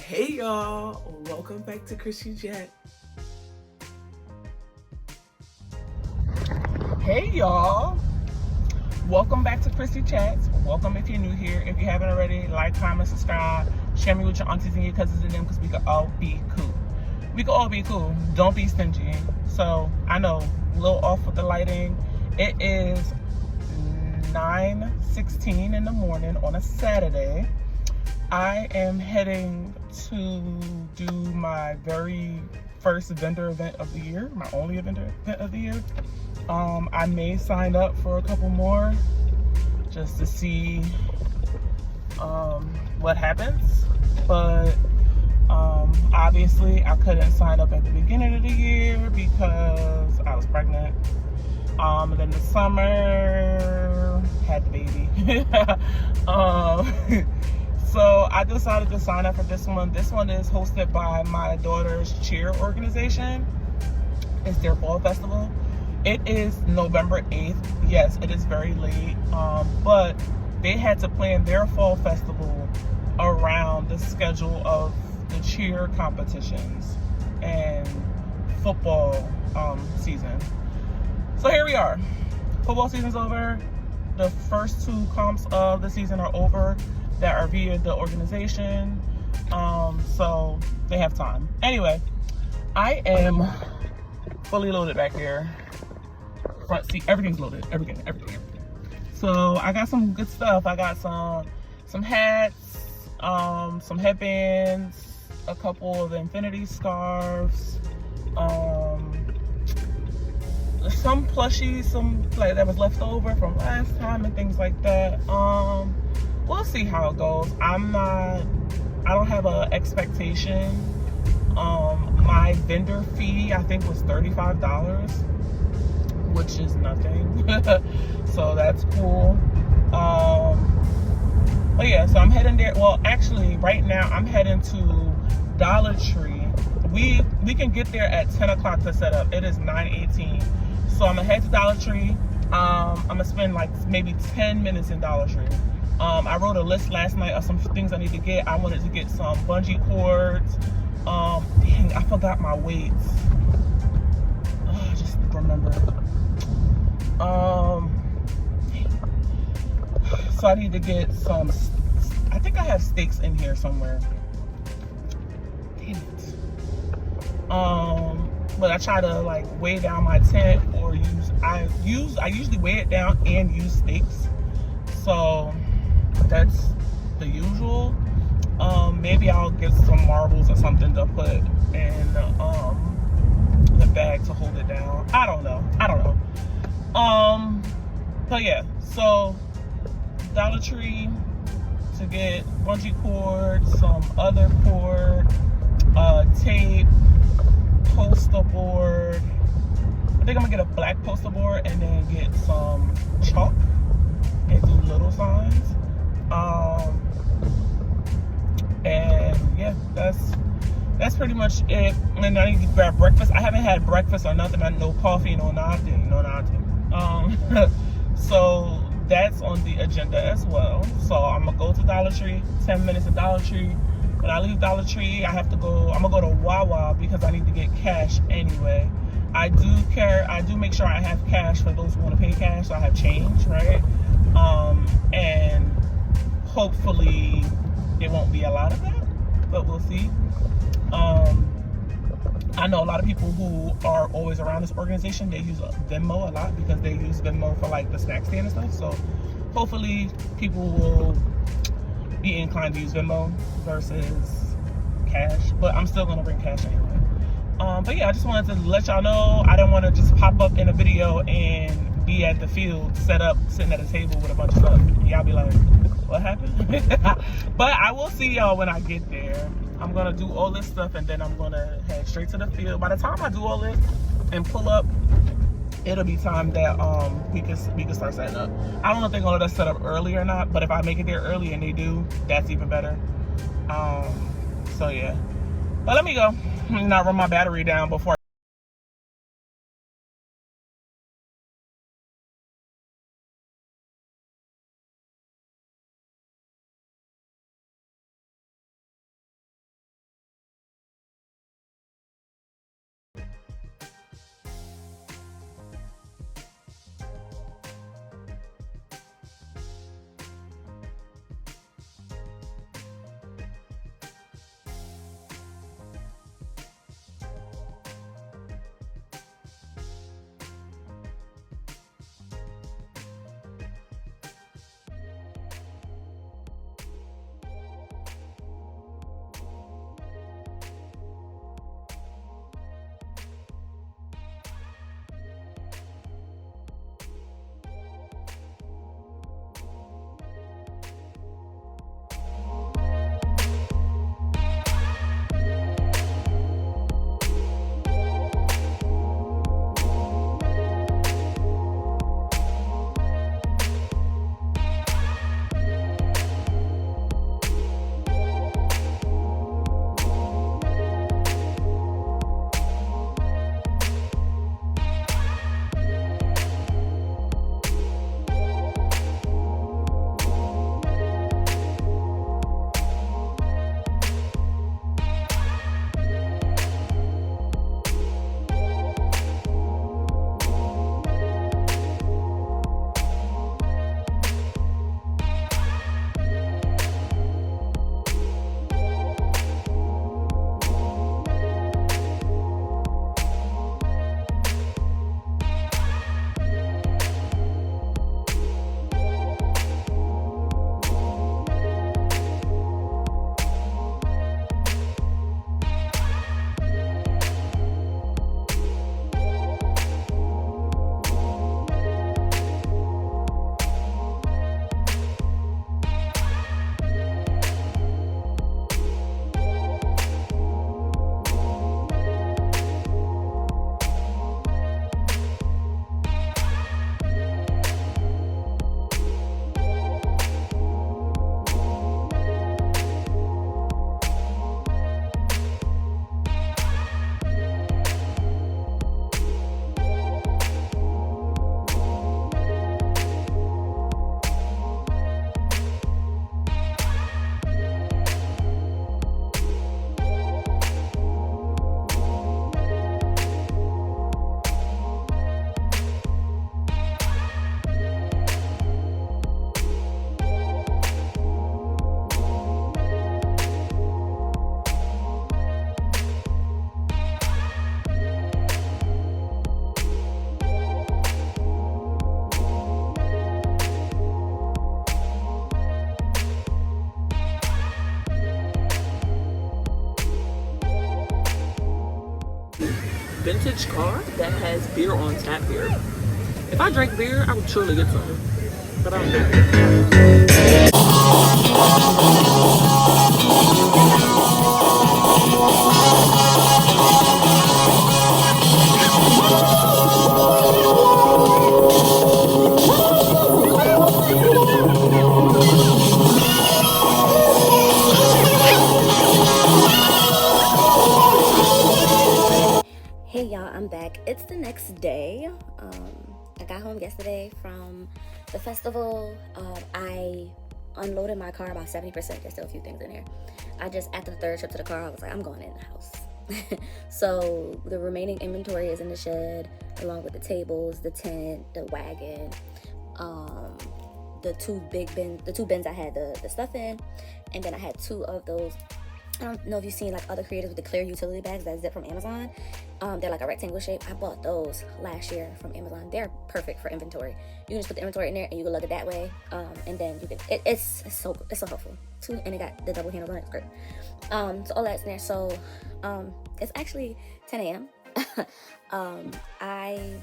Hey y'all, welcome back to Chrissy Jet. Hey y'all, welcome back to Chrissy Chats. Welcome if you're new here. If you haven't already, like, comment, subscribe, share me with your aunties and your cousins and them because we could all be cool. We could all be cool. Don't be stingy. So I know, a little off with the lighting. It is 9:16 in the morning on a Saturday. I am heading to do my very first vendor event of the year, my only vendor event of the year. I may sign up for a couple more just to see what happens, but obviously I couldn't sign up at the beginning of the year because I was pregnant. And then the summer had the baby. So I decided to sign up for this one. This one is hosted by my daughter's cheer organization. It's their fall festival. It is November 8th. Yes, it is very late. But they had to plan their fall festival around the schedule of the cheer competitions and football season. So here we are. Football season's over. The first two comps of the season are over that are via the organization. So they have time. Anyway, I am fully loaded back here. Front seat, everything's loaded. Everything. So I got some good stuff. I got some hats, some headbands, a couple of infinity scarves, some plushies, some like that was left over from last time and things like that. We'll see how it goes. I don't have a expectation. My vendor fee I think was $35, which is nothing. So that's cool. But yeah, so I'm heading there. Well, actually right now I'm heading to Dollar Tree. We can get there at 10 o'clock to set up. It is 9:18. So I'm gonna head to Dollar Tree. I'm gonna spend like maybe 10 minutes in Dollar Tree. I wrote a list last night of some things I need to get. I wanted to get some bungee cords. Dang, I forgot my weights. Oh, I just remembered. So I need to get some, I think I have steaks in here somewhere. Damn it. But I try to like weigh down my tent or I usually weigh it down and use steaks. So that's the usual. Maybe I'll get some marbles or something to put in the bag to hold it down. I don't know. But yeah, so Dollar Tree to get bungee cord, some other cord, tape, poster board. I think I'm gonna get a black poster board and then get some chalk and do little signs. And yeah, that's pretty much it. And I need to grab breakfast. I haven't had breakfast or nothing. No coffee, no nothing. So that's on the agenda as well. So I'm gonna go to Dollar Tree. 10 minutes in Dollar Tree. When I leave Dollar Tree, I'm gonna go to Wawa because I need to get cash anyway. I do make sure I have cash for those who want to pay cash, so I have change, right? And hopefully it won't be a lot of that, but we'll see. I know a lot of people who are always around this organization, they use Venmo a lot because they use Venmo for like the snack stand and stuff. So hopefully people will be inclined to use Venmo versus cash, but I'm still gonna bring cash anyway. But yeah, I just wanted to let y'all know. I didn't want to just pop up in a video and be at the field set up, sitting at a table with a bunch of stuff. Y'all be like, what happened? But I will see y'all when I get there. I'm gonna do all this stuff and then I'm gonna head straight to the field. By the time I do all this and pull up, it'll be time that we can start setting up. I don't know if they're gonna let us set up early or not, but if I make it there early and they do, that's even better. So yeah. But let me go. Not run my battery down before vintage car that has beer on tap here. If I drank beer, I would surely get some, but I don't drink beer. Hey y'all, I'm back. It's the next day. I got home yesterday from the festival. I unloaded my car about 70%. There's still a few things in here. After the third trip to the car, I was like, I'm going in the house. So the remaining inventory is in the shed, along with the tables, the tent, the wagon, the two bins I had the stuff in, and then I had two of those. I don't know if you've seen like other creators with the clear utility bags that zip from Amazon. They're like a rectangle shape. I bought those last year from Amazon. They're perfect for inventory. You can just put the inventory in there and you can lug it that way. And then you can. It's so helpful. And it got the double handles on it. It's great. So all that's in there. So it's actually 10 a.m. I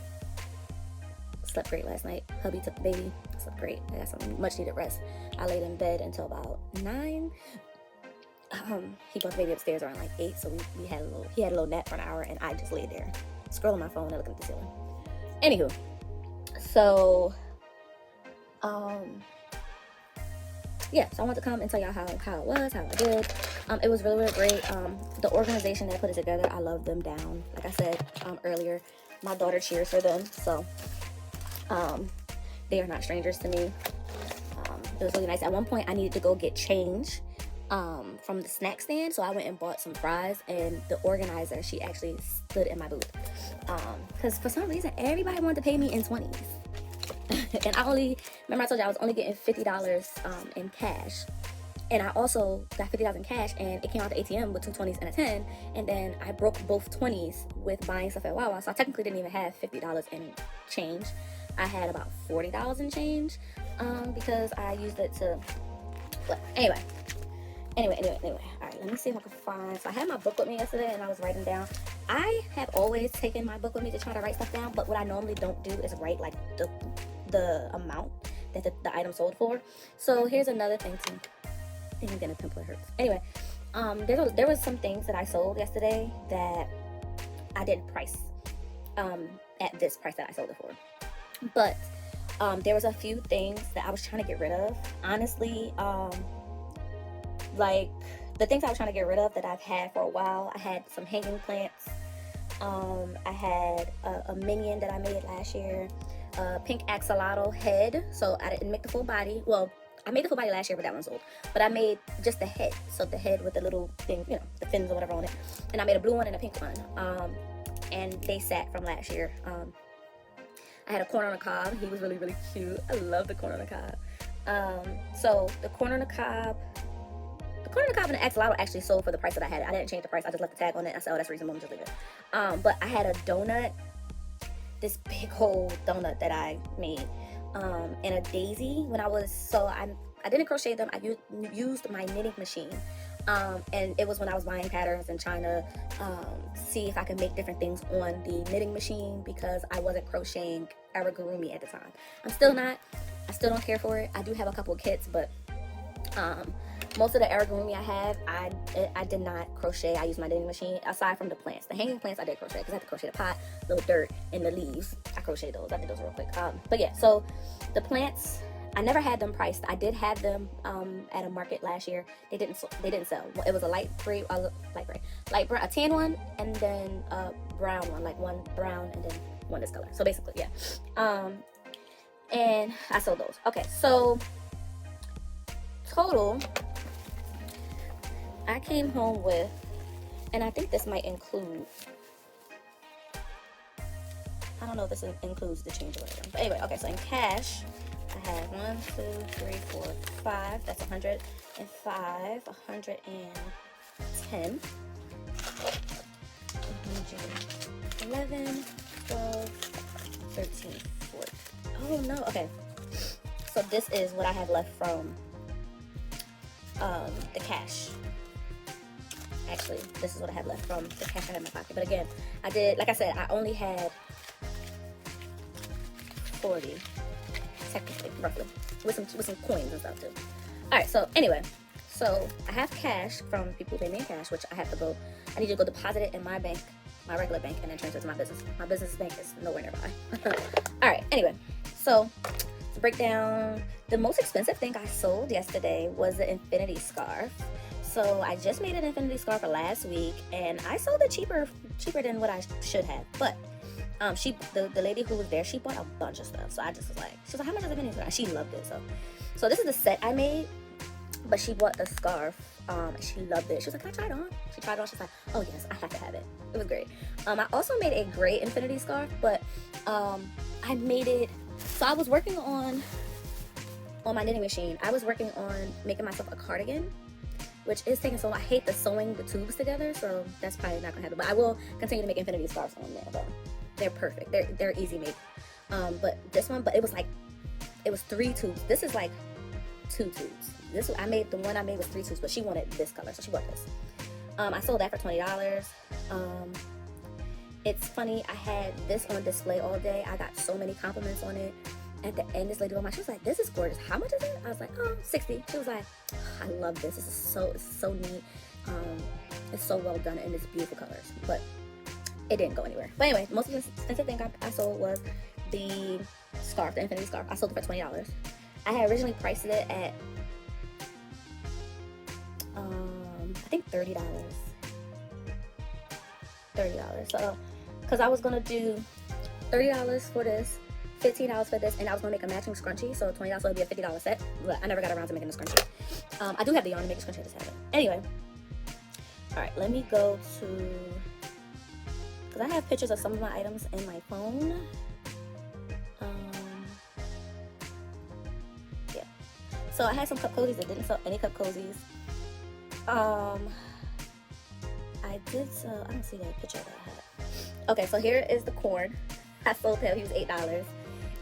slept great last night. Hubby took the baby. I slept great. I got some much needed rest. I laid in bed until about 9. He brought the baby upstairs around like 8, so he had a little nap for an hour, and I just laid there scrolling my phone and looking at the ceiling. Anywho, so yeah, so I wanted to come and tell y'all how it was, how I did. It was really, really great. The organization that put it together, I love them down. Like I said earlier, my daughter cheers for them, so they are not strangers to me. It was really nice. At one point, I needed to go get change from the snack stand, so I went and bought some fries, and the organizer, she actually stood in my booth, because for some reason everybody wanted to pay me in 20s. And I told you I was only getting $50 in cash, and I also got $50 in cash, and it came out the ATM with 2 20s and a 10, and then I broke both 20s with buying stuff at Wawa, so I technically didn't even have $50 in change. I had about $40 in change, because I used it to, but anyway. All right, let me see if I can find. So I had my book with me yesterday, and I was writing down. I have always taken my book with me to try to write stuff down, but what I normally don't do is write like the amount that the item sold for. So here's another thing too. I think I'm getting a pimple, it hurts. Anyway, there was some things that I sold yesterday that I didn't price at this price that I sold it for, but there was a few things that I was trying to get rid of. Honestly, like the things I was trying to get rid of that I've had for a while. I had some hanging plants. I had a minion that I made last year, a pink axolotl head. So I didn't make the full body. Well, I made the full body last year, but that one sold. But I made just the head. So the head with the little thing, the fins or whatever on it. And I made a blue one and a pink one. And they sat from last year. I had a corn on the cob. He was really, really cute. I love the corn on the cob. So the corn on the cob and the axolotl actually sold for the price that I had. I didn't change the price. I just left the tag on it. I said, oh, that's reasonable. Just leave it. But I had a donut, this big old donut that I made, and a daisy when I didn't crochet them. I used my knitting machine. And it was when I was buying patterns and trying to see if I could make different things on the knitting machine, because I wasn't crocheting amigurumi at the time. I'm still not. I still don't care for it. I do have a couple of kits, but most of the amigurumi I have, I did not crochet. I used my knitting machine, aside from the plants. The hanging plants I did crochet, because I had to crochet the pot, little dirt, and the leaves. I crocheted those. I did those real quick. But yeah, so the plants, I never had them priced. I did have them at a market last year. They didn't sell. It was a light brown, a tan one, and then a brown one, like one brown and then one this color. So basically, yeah. And I sold those. Okay, so total, I came home with, and I think this might include, I don't know if this includes the change order. But anyway, okay, so in cash, I have 1, 2, 3, 4, 5. That's 105, 110, 11, 12, 13, 14. Oh no, okay. So this is what I have left from the cash. actually, this is what I have left from the cash I had in my pocket. But again, I did, like I said, I only had 40, technically, roughly, with some coins and stuff too. All right, so anyway, so I have cash from people who pay me in cash, which I have to go. I need to go deposit it in my bank, my regular bank, and then transfer it to my business. My business bank is nowhere nearby. All right, anyway, so to break down, the most expensive thing I sold yesterday was the infinity scarf. So I just made an infinity scarf for last week, and I sold it cheaper than what I should have. But the lady who was there, she bought a bunch of stuff. So I just was like, she was like, how much is the infinity scarf? She loved it. So this is the set I made, but she bought the scarf. She loved it. She was like, can I try it on? She tried it on. She's like, oh yes, I have to have it. It was great. I also made a gray infinity scarf, but I made it. So I was working on my knitting machine. I was working on making myself a cardigan, which is taking so long. I hate the sewing the tubes together, so that's probably not gonna happen. But I will continue to make infinity scarves on there though. They're perfect. They're easy made. But this one, but it was 3 tubes. This is like 2 tubes. The one I made was 3 tubes, but she wanted this color, so she bought this. I sold that for $20. It's funny, I had this on display all day. I got so many compliments on it. At the end, this lady she was like, this is gorgeous. How much is it? I was like, oh, 60. She was like, oh, I love this. This is so neat. It's so well done and it's beautiful colors. But it didn't go anywhere. But anyway, the most expensive thing I sold was the scarf, the infinity scarf. I sold it for $20. I had originally priced it at I think $30. So, because I was gonna do $30 for this, $15 for this, and I was gonna make a matching scrunchie, so $20, so it'd be a $50 set. But I never got around to making a scrunchie. I do have the yarn to make a scrunchie. I just haven't. Anyway, all right, let me go to, because I have pictures of some of my items in my phone. Yeah. So I had some cup cozies that didn't sell any cup cozies. I did sell, I don't see that picture that I had. Okay, so here is the corn. I sold him, he was $8.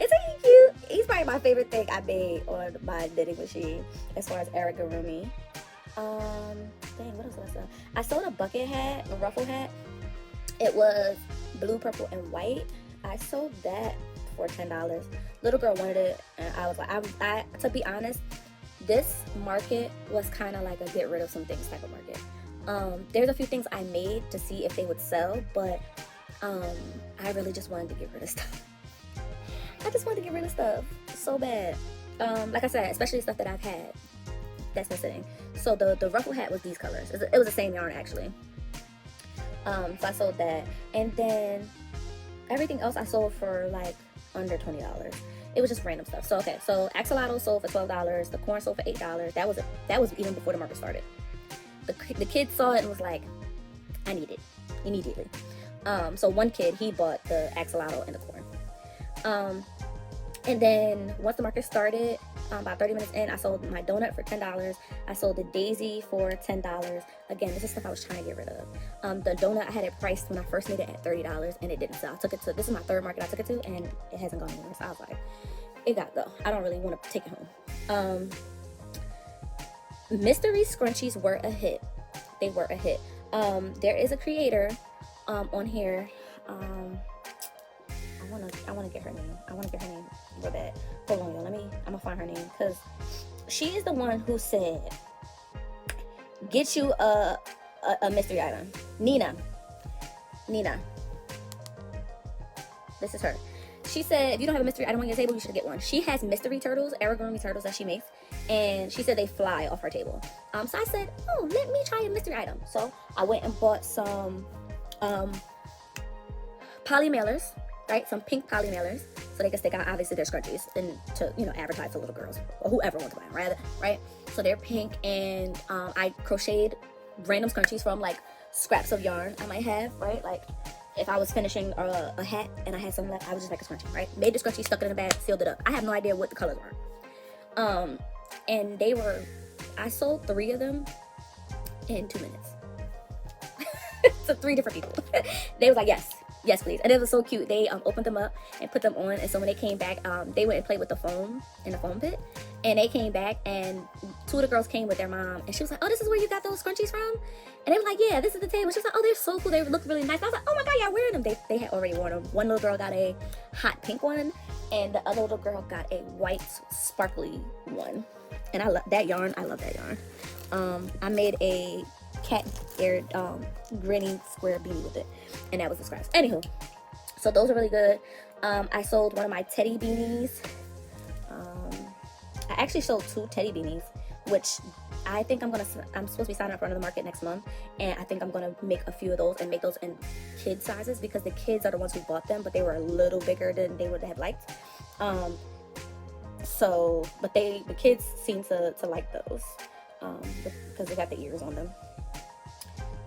Isn't he cute? He's probably my favorite thing I made on my knitting machine as far as origami. Dang, what else did I sell? I sold a bucket hat, a ruffle hat. It was blue, purple, and white. I sold that for $10. Little girl wanted it, and I was like, I to be honest, this market was kind of like a get rid of some things type of market. There's a few things I made to see if they would sell, but I really just wanted to get rid of stuff. I just wanted to get rid of stuff so bad. Like I said, especially stuff that I've had that's been sitting. So the ruffle hat was these colors. It was the same yarn actually. So I sold that, and then everything else I sold for like under $20. It was just random stuff. So okay, so axolotl sold for $12. The corn sold for $8. That was even before the market started. The kids saw it and was like, I need it immediately. So one kid, he bought the axolotl and the corn. And then once the market started, about 30 minutes in, I sold my donut for $10. I sold the daisy for $10. Again, this is stuff I was trying to get rid of. The donut, I had it priced when I first made it at $30, and it didn't sell. I took it to, this is my third market I took it to, and it hasn't gone anywhere. So I was like, it gotta go. I don't really want to take it home. Mystery scrunchies were a hit. They were a hit. There is a creator on here. I wanna get her name. I wanna get her name real bad. Hold on, y'all. I'm gonna find her name, because she is the one who said, get you a mystery item. Nina. This is her. She said, if you don't have a mystery item on your table, you should get one. She has mystery turtles, origami turtles that she makes, and she said they fly off her table. So I said, oh, let me try a mystery item. So I went and bought some poly mailers, right? Some pink poly mailers, so they can stick out obviously their scrunchies and to, you know, advertise to little girls or whoever wants to buy them, rather, right? So they're pink, and I crocheted random scrunchies from like scraps of yarn I might have, right? Like if I was finishing a hat and I had some left, I would just make a scrunchie, right? Made the scrunchie, stuck it in a bag, sealed it up. I have no idea what the colors were. And I sold 3 of them in 2 minutes. To 3 different people. They was like, yes, Yes, please. And it was so cute. They opened them up and put them on. And so when they came back, they went and played with the foam in the foam pit. And they came back, and 2 of the girls came with their mom. And she was like, oh, this is where you got those scrunchies from? And they were like, yeah, this is the table. She was like, oh, they're so cool. They look really nice. And I was like, oh my God, y'all wearing them. They had already worn them. One little girl got a hot pink one, and the other little girl got a white sparkly one. And I love that yarn. I love that yarn. I made a cat ear granny square beanie with it, and that was the scraps. Anywho, so those are really good. I sold one of my teddy beanies. I actually sold 2 teddy beanies, which I think I'm supposed to be signing up for another market next month, and I think I'm gonna make a few of those and make those in kid sizes, because the kids are the ones who bought them, but they were a little bigger than they would have liked. But the kids seem to like those, because they got the ears on them.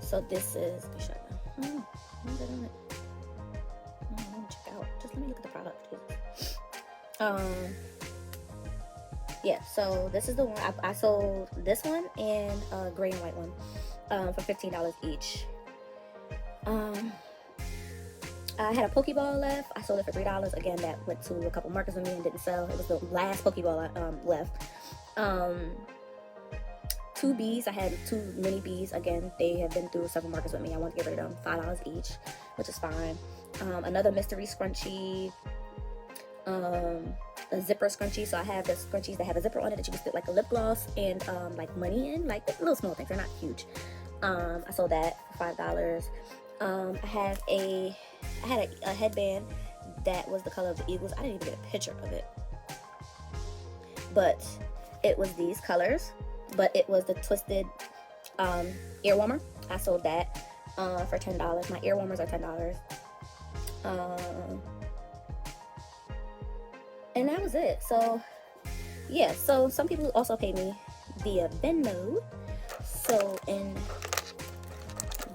So this is, let me show you. What is it on it? Let me check out. Just let me look at the product. Yeah, so this is the one. I sold this one and a gray and white one for $15 each. I had a Pokeball left. I sold it for $3. Again, that went to a couple markets with me and didn't sell. It was the last Pokeball I left. 2 bees. I had 2 mini bees. Again, they have been through several markets with me. I want to get rid of them. $5 each, which is fine. Another mystery scrunchie. A zipper scrunchie. So I have the scrunchies that have a zipper on it that you can stick like a lip gloss and like money in, like little small things. They're not huge. I sold that for $5. I had a headband that was the color of the Eagles. I didn't even get a picture of it, but it was these colors. But it was the twisted ear warmer. I sold that for $10. My ear warmers are $10. And that was it. So yeah, so some people also pay me via Venmo. So in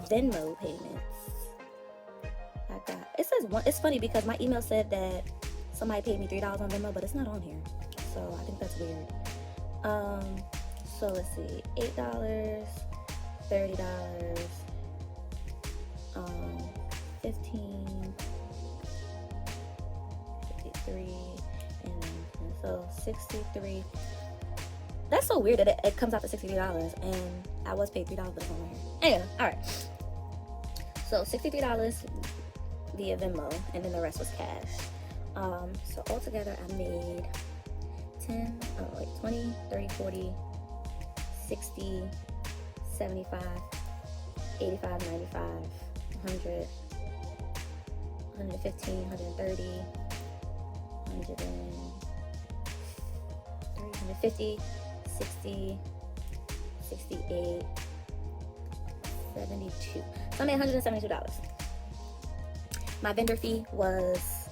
Venmo payments, I got, it says one. It's funny because my email said that somebody paid me $3 on Venmo, but it's not on here. So I think that's weird. So let's see, $8, $30, 15, 53, and so 63. That's so weird that it comes out to $63, and I was paid $3 for this one here. Anyway, all right. So $63 via Venmo, and then the rest was cash. So altogether, I made 20, 30, 40. 60, 75, 85, 95, 100, 115, 130, 150, 60, 68, 72. So I made $172. My vendor fee was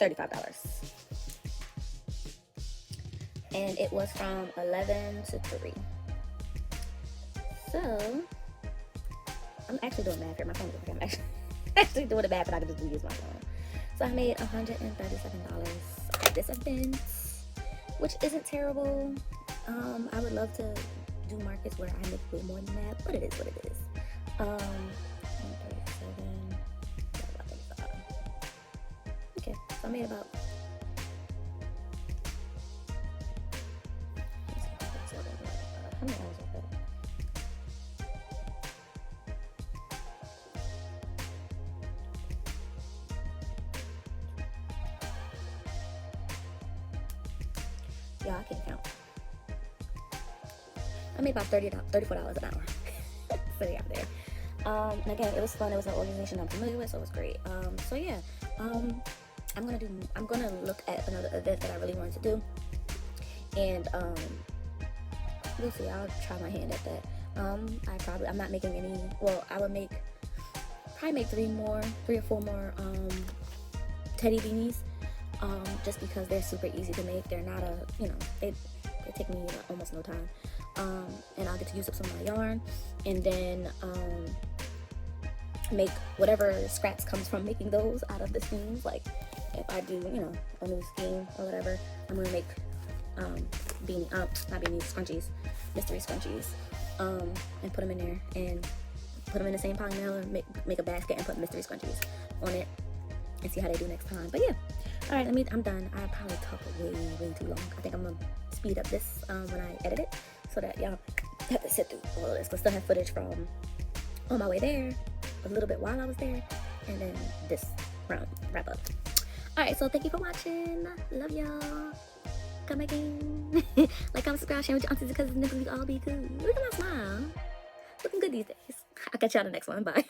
$35. And it was from 11 to 3. So, I'm actually doing math here. My phone is working. I'm actually doing the math, but I can just use my phone. So I made $137 at this event, which isn't terrible. I would love to do markets where I make way more than that, but it is what it is. 137, about 35. Okay, so I made about. How many hours was that? Yeah, I can't count. I made about $34 an hour. So yeah, there. And again, it was fun. It was an organization I'm familiar with, so it was great. So yeah, I'm gonna look at another event that I really wanted to do, and we'll see. I'll try my hand at that. I'm not making any. Well, I would probably make 3 or 4 more teddy beanies. Just because they're super easy to make. They're not they take me almost no time. And I'll get to use up some of my yarn, and then make whatever scraps comes from making those out of the schemes. Like if I do, a new scheme or whatever, I'm gonna make scrunchies, mystery scrunchies, and put them in there and put them in the same polymer and make a basket and put mystery scrunchies on it. and see how they do next time. But yeah, all right, I'm done. I probably talk way too long. I think I'm gonna speed up this when I edit it, so that y'all have to sit through all of this. Cause I still have footage from on my way there, a little bit while I was there, and then this round wrap up. All right, so thank you for watching. Love y'all. Come again. Like, comment, subscribe, share with your aunties and cousins, niggas. We all be good. Look at my smile. Looking good these days. I'll catch y'all in the next one. Bye.